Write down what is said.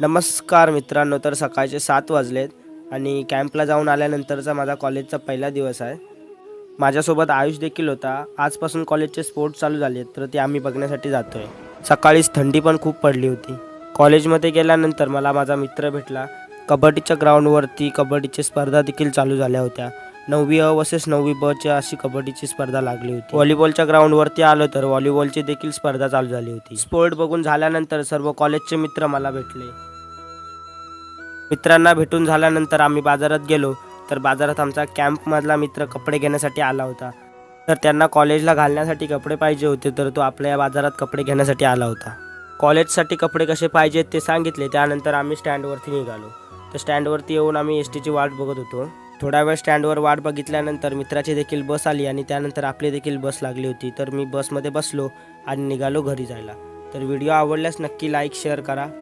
नमस्कार मित्रांनो, तर सकाळचे 7 वाजलेत आणि कॅम्पला जाऊन आल्यानंतरचा माझा कॉलेजचा पहिला दिवस आहे. माझ्यासोबत आयुष देखील होता. आजपासून कॉलेजचे स्पोर्ट्स चालू झाले आहेत, तर ते आम्ही बघण्यासाठी जातो आहे. सकाळीच थंडी पण खूप पडली होती. कॉलेजमध्ये गेल्यानंतर मला माझा मित्र भेटला. कबड्डीच्या ग्राउंडवरती कबड्डीची स्पर्धा देखील चालू झाल्या होत्या. 9वी अ वर्सेस 9वी ब च्या अशी कबड्डीची स्पर्धा लागली होती. व्हॉलीबॉलच्या ग्राउंडवरती आलो तर व्हॉलीबॉलची देखील स्पर्धा चालू झाली होती. स्पोर्ट बघून झाल्यानंतर सर्व कॉलेजचे मित्र मला भेटले. मित्रांना भेटून झाल्यानंतर आम्ही बाजारात गेलो, तर बाजारात आमचा कॅम्पमधला मित्र कपडे घेण्यासाठी आला होता. तर त्यांना कॉलेजला घालण्यासाठी कपडे पाहिजे होते, तर तो आपल्या या बाजारात कपडे घेण्यासाठी आला होता. कॉलेजसाठी कपडे कसे पाहिजेत ते सांगितले. त्यानंतर आम्ही स्टँडवरती निघालो. तर स्टँडवरती येऊन आम्ही एस टीची वाट बघत होतो. थोडा वेळ स्टँडवर वाट बघितल्यानंतर मित्राची देखील बस आली आणि त्यानंतर आपली देखील बस लागली होती. तर मी बसमध्ये बसलो आणि निघालो घरी जायला. तर व्हिडिओ आवडल्यास नक्की लाईक शेअर करा.